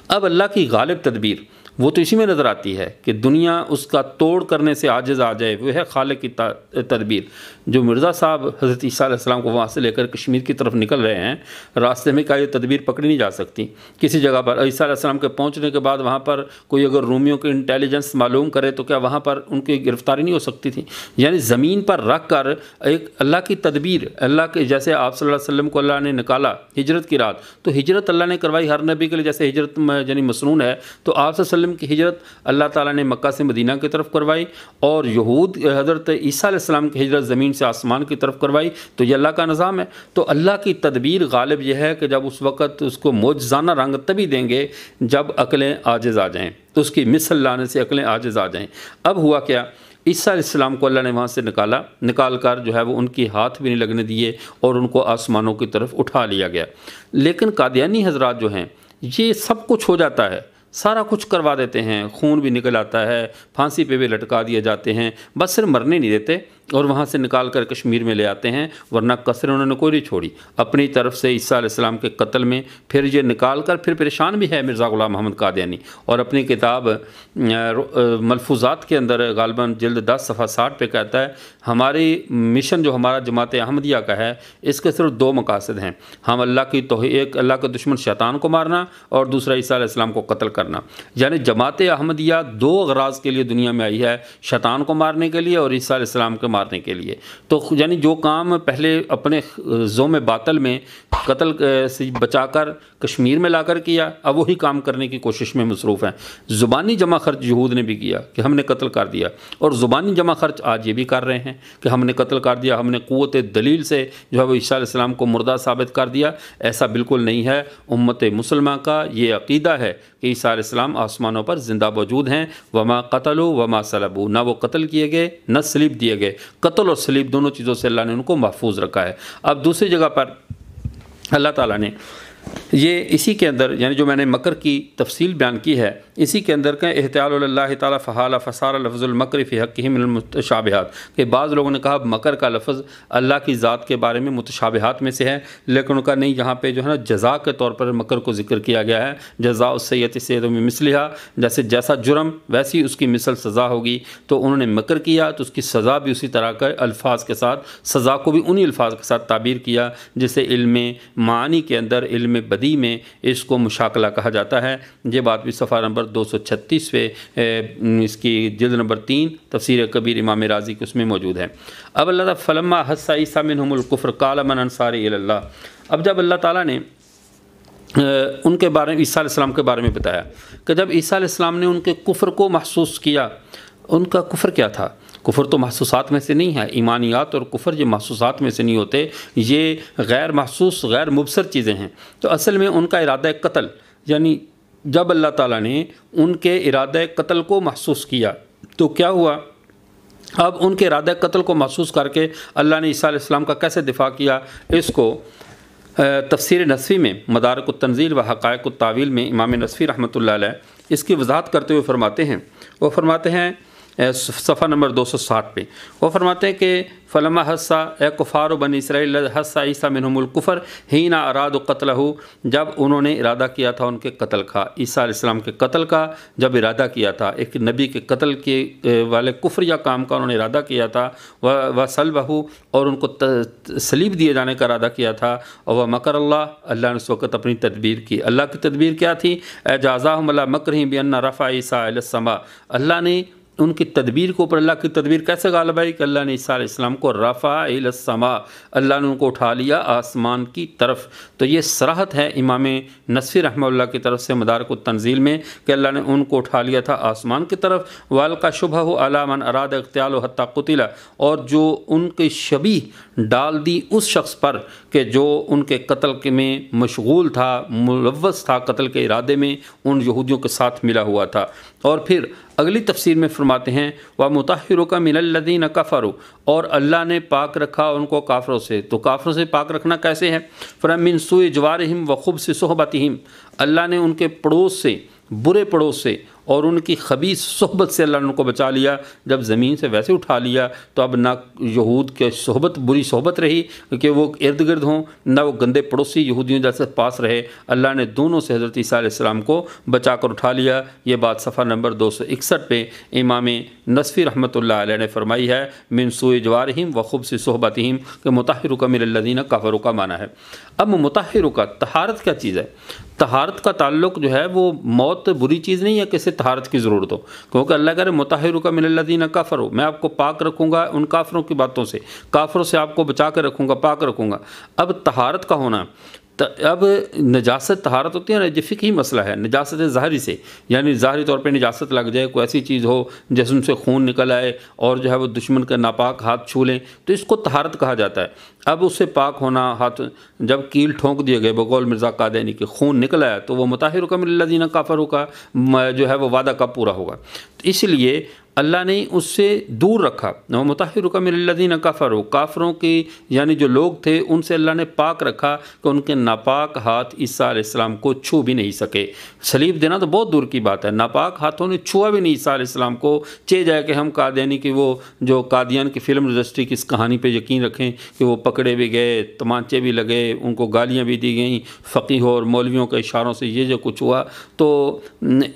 اب اللہ کی غالب تدبیر وہ تو اسی میں نظر آتی ہے کہ دنیا اس کا توڑ کرنے سے عاجز آ جائے، وہ ہے خالق کی تدبیر۔ جو مرزا صاحب حضرت عیسیٰ علیہ السلام کو وہاں سے لے کر کشمیر کی طرف نکل رہے ہیں، راستے میں کا یہ تدبیر پکڑی نہیں جا سکتی کسی جگہ پر۔ عیسیٰ علیہ السلام کے پہنچنے کے بعد وہاں پر کوئی اگر رومیوں کی انٹیلیجنس معلوم کرے تو کیا وہاں پر ان کی گرفتاری نہیں ہو سکتی تھی؟ یعنی زمین پر رکھ کر ایک اللہ کی تدبیر، اللہ کے جیسے آپ صلی اللہ علیہ وسلم کو اللہ نے نکالا ہجرت کی رات، تو ہجرت اللہ نے کروائی ہر نبی کے لیے، جیسے ہجرت یعنی مسنون ہے، تو آپ صلی اللہ علیہ وسلم کی ہجرت اللہ تعالیٰ نے مکہ سے مدینہ کی طرف کروائی، اور یہود حضرت عیسیٰ علیہ السلام کی ہجرت زمین سے آسمان کی طرف کروائی، تو یہ اللہ کا نظام ہے۔ تو اللہ کی تدبیر غالب یہ ہے کہ جب اس وقت اس کو معجزانہ رنگ تبھی دیں گے جب عقلیں عاجز آ جائیں، تو اس کی مثل لانے سے عقلیں عاجز آ جائیں۔ اب ہوا کیا، عیسیٰ علیہ السلام کو اللہ نے وہاں سے نکال کر جو ہے وہ ان کی ہاتھ بھی نہیں لگنے دیے اور ان کو آسمانوں کی طرف اٹھا لیا گیا۔ لیکن قادیانی حضرات جو ہیں یہ سب کچھ ہو جاتا ہے، سارا کچھ کروا دیتے ہیں، خون بھی نکل آتا ہے، پھانسی پہ بھی لٹکا دیے جاتے ہیں، بس صرف مرنے نہیں دیتے اور وہاں سے نکال کر کشمیر میں لے آتے ہیں، ورنہ کسر انہوں نے کوئی نہیں چھوڑی اپنی طرف سے عیسیٰ علیہ السلام کے قتل میں۔ پھر یہ نکال کر پھر پریشان بھی ہے مرزا غلام محمد قادیانی، اور اپنی کتاب ملفوظات کے اندر غالباً جلد 10 صفحہ 60 پہ کہتا ہے ہماری مشن جو ہمارا جماعت احمدیہ کا ہے اس کے صرف 2 مقاصد ہیں، ہم اللہ کی ایک اللہ کے دشمن شیطان کو مارنا اور دوسرا عیسیٰ علیہ السلام کو قتل کرنا۔ یعنی جماعت احمدیہ 2 اغراض کے لیے دنیا میں آئی ہے، شیطان کو مارنے کے لیے اور عیسیٰ علیہ السلام کو مارنے کے لیے۔ تو یعنی جو کام پہلے اپنے زوم باطل میں قتل سے بچا کر کشمیر میں لا کر کیا، اب وہی کام کرنے کی کوشش میں مصروف ہیں۔ زبانی جمع خرچ یہود نے بھی کیا کہ ہم نے قتل کر دیا، اور زبانی جمع خرچ آج یہ بھی کر رہے ہیں کہ ہم نے قتل کر دیا، ہم نے قوت دلیل سے جو ہے وہ عیسیٰ علیہ السلام کو مردہ ثابت کر دیا۔ ایسا بالکل نہیں ہے، امت مسلمہ کا یہ عقیدہ ہے کہ عیسیٰ علیہ السلام آسمانوں پر زندہ موجود ہیں، وما قتلوا وما صلبوا، نہ وہ قتل کیے گئے نہ صلیب دیے گئے، قتل اور صلیب دونوں چیزوں سے اللہ نے ان کو محفوظ رکھا ہے۔ اب دوسری جگہ پر اللہ تعالیٰ نے یہ اسی کے اندر یعنی جو میں نے مکر کی تفصیل بیان کی ہے اسی کے اندر کہ احتیال اللہ تعالیٰ فحال فصار لفظ المکر فی حقہ من المتشابہات، کہ بعض لوگوں نے کہا مکر کا لفظ اللہ کی ذات کے بارے میں متشابہات میں سے ہے، لیکن ان کا نہیں، یہاں پہ جو ہے نا جزا کے طور پر مکر کو ذکر کیا گیا ہے، جزاء السیئۃ سیئۃ بمثلھا، جیسا جرم ویسی اس کی مثل سزا ہوگی۔ تو انہوں نے مکر کیا تو اس کی سزا بھی اسی طرح کے الفاظ کے ساتھ، سزا کو بھی انہی الفاظ کے ساتھ تعبیر کیا جسے علم معانی کے اندر، علم بدی میں اس کو مشاکلہ کہا جاتا ہے۔ یہ بات بھی صفحہ نمبر 236 پہ اس کی جلد نمبر 3 تفسیر کبیر امام رازی کے اس میں موجود ہے۔ اب اللہ تعالیٰ فلما حس عیسیٰ منہم الکفر قال من انصاری الی اللہ، اب جب اللہ تعالیٰ نے ان کے بارے میں عیسیٰ علیہ السلام کے بارے میں بتایا کہ جب عیسیٰ علیہ السلام نے ان کے کفر کو محسوس کیا، ان کا کفر کیا تھا؟ کفر تو محسوسات میں سے نہیں ہے، ایمانیات اور کفر یہ محسوسات میں سے نہیں ہوتے، یہ غیر محسوس غیر مبصر چیزیں ہیں۔ تو اصل میں ان کا ارادہ قتل، یعنی جب اللہ تعالیٰ نے ان کے ارادہ قتل کو محسوس کیا تو کیا ہوا؟ اب ان کے ارادہ قتل کو محسوس کر کے اللہ نے عیسیٰ علیہ السلام کا کیسے دفاع کیا، اس کو تفسیر نصفی میں مدارک التنزیل و حقائق التاویل میں امام نصفی رحمۃ اللہ علیہ اس کی وضاحت کرتے ہوئے فرماتے ہیں، وہ فرماتے ہیں صفحہ نمبر 260 پہ، وہ فرماتے ہیں کہ فلما حسا اے کفار و بنی اسرائیل حسا عیسیٰ منہم الکفر حین اراد قتلہ، جب انہوں نے ارادہ کیا تھا ان کے قتل کا، عیسیٰ علیہ السلام کے قتل کا جب ارادہ کیا تھا، ایک نبی کے قتل کے والے کفر یا کام کا انہوں نے ارادہ کیا تھا، و صلبہ، اور ان کو صلیب دیے جانے کا ارادہ کیا تھا، اور مکر اللہ، اللہ نے اس وقت اپنی تدبیر کی۔ اللہ کی تدبیر کیا تھی؟ اجازاہم اللہ مکرہم بان رفع عیسیٰ الی السماء، اللہ نے ان کی تدبیر کے اوپر، اللہ کی تدبیر کیسے غالب آئی کہ اللہ نے عیسیٰ علیہ السلام کو رفع الی السماء، اللہ نے ان کو اٹھا لیا آسمان کی طرف۔ تو یہ صراحت ہے امام نصفی رحمہ اللہ کی طرف سے مدارک التنزیل میں کہ اللہ نے ان کو اٹھا لیا تھا آسمان کی طرف۔ والقى شبہہ علی من اراد اغتیالہ حتی قتل، اور جو ان کے شبیہ ڈال دی اس شخص پر کہ جو ان کے قتل میں مشغول تھا، ملوث تھا قتل کے ارادے میں، ان یہودیوں کے ساتھ ملا ہوا تھا۔ اور پھر اگلی تفسیر میں فرماتے ہیں وَمُطَهِّرُكَ مِنَ الَّذِينَ كَفَرُوا، اور اللہ نے پاک رکھا ان کو کافروں سے۔ تو کافروں سے پاک رکھنا کیسے ہے؟ فَمِن سُوءِ جَوَارِهِمْ وَخُبْثِ صُحْبَتِهِمْ، اللہ نے ان کے پڑوس سے، برے پڑوس سے اور ان کی خبیث صحبت سے اللہ نے ان کو بچا لیا۔ جب زمین سے ویسے اٹھا لیا تو اب نہ یہود کے صحبت، بری صحبت رہی کہ وہ ارد گرد ہوں، نہ وہ گندے پڑوسی یہودیوں جیسے پاس رہے، اللہ نے دونوں سے حضرت عیسیٰ علیہ السلام کو بچا کر اٹھا لیا۔ یہ بات صفحہ نمبر 261 پہ امام نصفی رحمۃ اللہ علیہ نے فرمائی ہے، من سوء جوارہم و خبث صحبتہم، کہ مطہرک من الذین کفروا کا معنی ہے۔ اب مطہرک، طہارت کیا چیز ہے؟ طہارت کا تعلق جو ہے وہ موت بری چیز نہیں ہے کہ اسے طہارت کی ضرورت ہو، کیونکہ اللہ کہہ رہے مطہرک من الذین کفروا، میں آپ کو پاک رکھوں گا ان کافروں کی باتوں سے، کافروں سے آپ کو بچا کر رکھوں گا، پاک رکھوں گا۔ اب طہارت کا ہونا، اب نجاست طہارت ہوتی ہے نا، یہ فقہی مسئلہ ہے، نجاست ظاہری سے، یعنی ظاہری طور پہ نجاست لگ جائے، کوئی ایسی چیز ہو جسم سے خون نکل آئے اور جو ہے وہ دشمن کا ناپاک ہاتھ چھو لیں تو اس کو طہارت کہا جاتا ہے۔ اب اس سے پاک ہونا، ہاتھ جب کیل ٹھونک دیے گئے بقول مرزا قادیانی کہ خون نکل آیا تو وہ مطہرک من الذین کفروا کا جو ہے وہ وعدہ کب پورا ہوگا؟ اس لیے اللہ نے اس سے دور رکھا، مطہرک من الذین کفروا، کافروں کی یعنی جو لوگ تھے ان سے اللہ نے پاک رکھا کہ ان کے ناپاک ہاتھ عیسیٰ علیہ السلام کو چھو بھی نہیں سکے۔ صلیب دینا تو بہت دور کی بات ہے، ناپاک ہاتھوں نے چھوا بھی نہیں عیسیٰ علیہ السلام کو، چے جائے کہ ہم قادیانی کی وہ جو قادیان کی فلم انڈسٹری کی اس کہانی پہ یقین رکھیں کہ وہ پکڑے بھی گئے، تمانچے بھی لگے، ان کو گالیاں بھی دی گئیں فقیہوں اور مولویوں کے اشاروں سے، یہ جو کچھ ہوا تو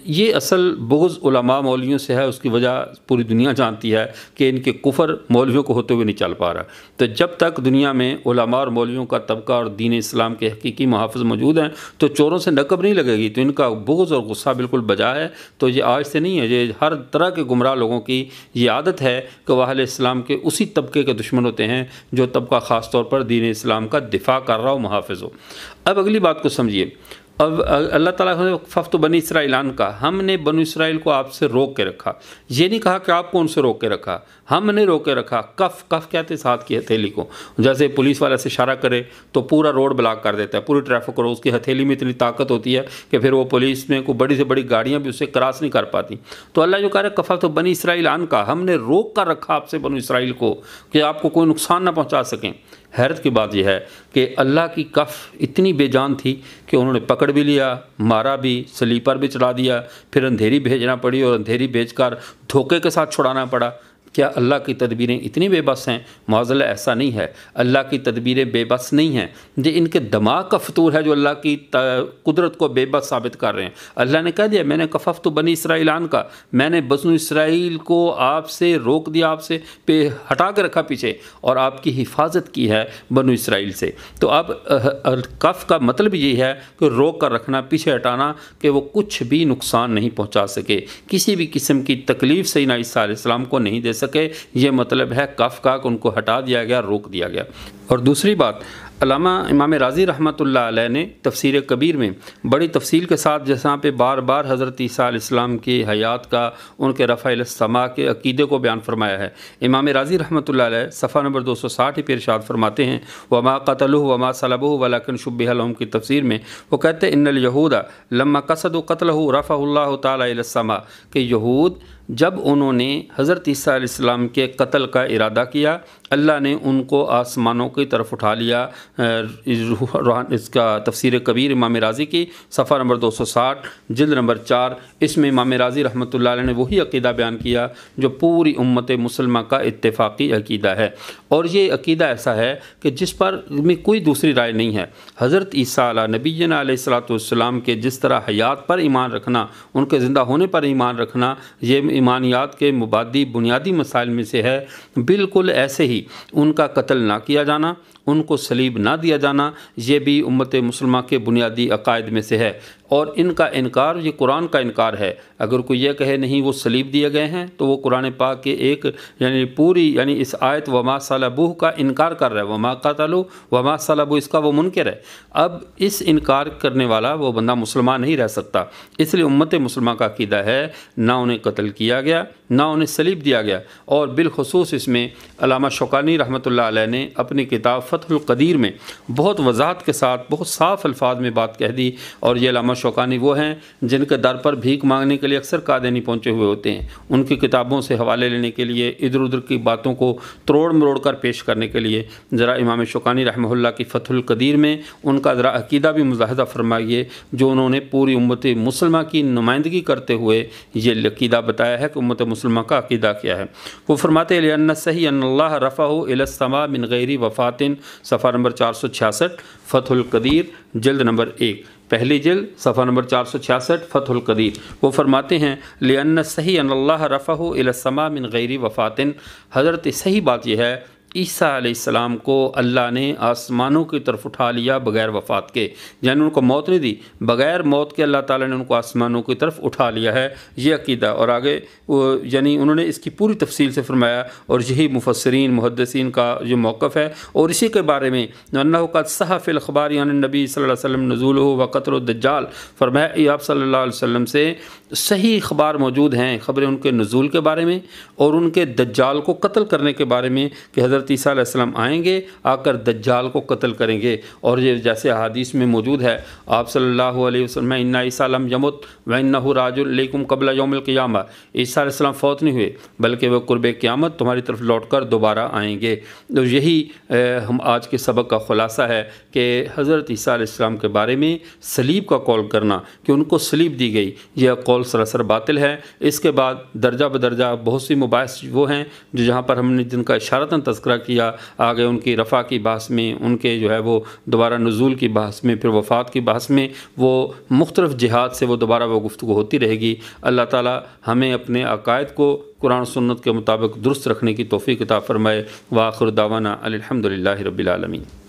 یہ اصل بغض علماء مولویوں سے ہے۔ اس کی وجہ پوری دنیا جانتی ہے کہ ان کے کفر مولویوں کو ہوتے ہوئے نہیں چل پا رہا۔ تو جب تک دنیا میں علماء اور مولویوں کا طبقہ اور دین اسلام کے حقیقی محافظ موجود ہیں تو چوروں سے نقب نہیں لگے گی، تو ان کا بغض اور غصہ بالکل بجا ہے۔ تو یہ آج سے نہیں ہے، یہ ہر طرح کے گمراہ لوگوں کی یہ عادت ہے کہ وہ اہل اسلام کے اسی طبقے کے دشمن ہوتے ہیں جو طبقہ خاص طور پر دین اسلام کا دفاع کر رہا ہو، محافظ ہو۔ اب اگلی بات کو سمجھیے، اب اللہ تعالیٰ نے ففت بنی اسرائیل کا، ہم نے بنو اسرائیل کو آپ سے روک کے رکھا، یہ نہیں کہا کہ آپ کو ان سے روک کے رکھا، ہم نے روک کے رکھا۔ کف کہتے ہیں ہاتھ کی ہتھیلی کو، جیسے پولیس والا سے اشارہ کرے تو پورا روڈ بلاک کر دیتا ہے، پوری ٹریفک کو، اس کی ہتھیلی میں اتنی طاقت ہوتی ہے کہ پھر وہ پولیس میں کوئی بڑی سے بڑی گاڑیاں بھی اسے کراس نہیں کر پاتی۔ تو اللہ جو کہہ رہے کففت بنی اسرائیل کا، ہم نے روک کر رکھا آپ سے بنو اسرائیل کو کہ آپ کو کوئی نقصان نہ پہنچا سکیں۔ حیرت کی بات یہ ہے کہ اللہ کی کف اتنی بے جان تھی کہ انہوں نے پکڑ بھی لیا، مارا بھی، صلیب پر بھی چڑھا دیا، پھر اندھیری بھیجنا پڑی اور اندھیری بھیج کر دھوکے کے ساتھ چھڑانا پڑا۔ کیا اللہ کی تدبیریں اتنی بے بس ہیں؟ معاذ ایسا نہیں ہے، اللہ کی تدبیریں بے بس نہیں ہیں، یہ ان کے دماغ کا فطور ہے جو اللہ کی قدرت کو بے بس ثابت کر رہے ہیں۔ اللہ نے کہہ دیا میں نے کففت بنی اسرائیلان کا، میں نے بنو اسرائیل کو آپ سے روک دیا، آپ سے ہٹا کے رکھا پیچھے، اور آپ کی حفاظت کی ہے بنو اسرائیل سے۔ تو اب کف کا مطلب یہ ہے کہ روک کر رکھنا، پیچھے ہٹانا، کہ وہ کچھ بھی نقصان نہیں پہنچا سکے، کسی بھی قسم کی تکلیف سیدنا عیسیٰ علیہ السلام کو نہیں دے سکے۔ یہ مطلب ہے کف کا، کہ ان کو ہٹا دیا گیا، روک دیا گیا۔ اور دوسری بات، علامہ امام راضی رحمۃ اللہ علیہ نے تفسیر کبیر میں بڑی تفصیل کے ساتھ جیسا پہ بار بار حضرت عیسیٰ علیہ السلام کی حیات کا، ان کے رفع السماء کے عقیدے کو بیان فرمایا ہے۔ امام راضی رحمۃ اللہ علیہ صفحہ نمبر 260 پہ ارشاد فرماتے ہیں وما قتلوه وما صلبوه ولكن شبه لهم کی تفسیر میں وہ کہتے ہیں ان الیہود لما قصدوا قتله رفعه اللہ تعالی الى السماء، کہ یہود جب انہوں نے حضرت عیسیٰ علیہ السلام کے قتل کا ارادہ کیا، اللہ نے ان کو آسمانوں کی طرف اٹھا لیا۔ اس کا تفسیر کبیر امام راضی کی صفحہ نمبر 260 جلد نمبر 4، اس میں امام راضی رحمۃ اللہ علیہ نے وہی عقیدہ بیان کیا جو پوری امت مسلمہ کا اتفاقی عقیدہ ہے۔ اور یہ عقیدہ ایسا ہے کہ جس پر میں کوئی دوسری رائے نہیں ہے۔ حضرت عیسیٰ علیہ نبینا علیہ الصلوۃ والسلام کے جس طرح حیات پر ایمان رکھنا، ان کے زندہ ہونے پر ایمان رکھنا، یہ ایمانیات کے مبادی بنیادی مسائل میں سے ہے، بالکل ایسے ہی ان کا قتل نہ کیا جانا، ان کو صلیب نہ دیا جانا، یہ بھی امت مسلمہ کے بنیادی عقائد میں سے ہے۔ اور ان کا انکار یہ قرآن کا انکار ہے۔ اگر کوئی یہ کہے نہیں وہ صلیب دیے گئے ہیں تو وہ قرآن پاک کے ایک یعنی اس آیت وما صلبوہ کا انکار کر رہا ہے، وما قتلوا وما صلبوا، اس کا وہ منکر ہے۔ اب اس انکار کرنے والا وہ بندہ مسلمان نہیں رہ سکتا۔ اس لیے امت مسلمہ کا عقیدہ ہے نہ انہیں قتل کیا گیا، نہ انہیں صلیب دیا گیا۔ اور بالخصوص اس میں علامہ شوکانی رحمۃ اللہ علیہ نے اپنی کتاب فتح القدیر میں بہت وضاحت کے ساتھ بہت صاف الفاظ میں بات کہہ دی۔ اور یہ علامہ شوکانی وہ ہیں جن کے در پر بھیک مانگنے کے لیے اکثر قادیانی پہنچے ہوئے ہوتے ہیں، ان کی کتابوں سے حوالے لینے کے لیے، ادھر ادھر کی باتوں کو تروڑ مروڑ کر پیش کرنے کے لیے ذرا امام شوکانی رحمہ اللہ کی فتح القدیر میں ان کا ذرا عقیدہ بھی ملاحظہ فرمائیے، جو انہوں نے پوری امت مسلمہ کی نمائندگی کرتے ہوئے یہ عقیدہ بتایا ہے کہ امت مسلمہ کا عقیدہ کیا ہے۔ وہ فرماتے ہیں لأن الصحیح ان اللہ رفعہ الی السماء من غیر وفات، صفحہ نمبر 466 فتح القدیر جلد نمبر 1، پہلی جلد صفحہ نمبر 466 فتح القدیر۔ وہ فرماتے ہیں لأن الصحیح ان اللہ رفعہ الی السماء من غیر وفات، حضرت صحیح بات یہ ہے عیسیٰ علیہ السلام کو اللہ نے آسمانوں کی طرف اٹھا لیا بغیر وفات کے، یعنی ان کو موت نہیں دی، بغیر موت کے اللہ تعالیٰ نے ان کو آسمانوں کی طرف اٹھا لیا ہے، یہ عقیدہ۔ اور آگے یعنی انہوں نے اس کی پوری تفصیل سے فرمایا، اور یہی مفسرین محدثین کا جو موقف ہے۔ اور اسی کے بارے میں انہ قد صح فی الاخبار عن النبی صلی اللہ علیہ وسلم نزولہ وقتل الدجال، فرمایا آپ صلی اللہ علیہ وسلم سے صحیح اخبار موجود ہیں، خبریں ان کے نزول کے بارے میں اور ان کے دجال کو قتل کرنے کے بارے میں، کہ حضرت عیسیٰ علیہ السلام آئیں گے، آ کر دجال کو قتل کریں گے۔ اور یہ جیسے احادیث میں موجود ہے، آپ صلی اللہ علیہ وسلم ان عیسیٰ لم یمت وانہ راج الیکم قبل یوم القیامہ، عیسیٰ علیہ السلام فوت نہیں ہوئے بلکہ وہ قرب قیامت تمہاری طرف لوٹ کر دوبارہ آئیں گے۔ تو یہی ہم آج کے سبق کا خلاصہ ہے کہ حضرت عیسیٰ علیہ السلام کے بارے میں صلیب کا قول کرنا کہ ان کو صلیب دی گئی، یہ قول سراسر باطل ہے۔ اس کے بعد درجہ بدرجہ بہت سی مباحث وہ ہیں جو جہاں پر ہم نے جن کا اشارتاً تذکرہ کیا، آگے ان کی رفع کی بحث میں، ان کے جو ہے وہ دوبارہ نزول کی بحث میں، پھر وفات کی بحث میں، وہ مختلف جہات سے وہ دوبارہ وہ گفتگو ہوتی رہے گی۔ اللہ تعالی ہمیں اپنے عقائد کو قرآن و سنت کے مطابق درست رکھنے کی توفیق عطا فرمائے۔ وآخر دعوانا الحمدللہ رب العالمین۔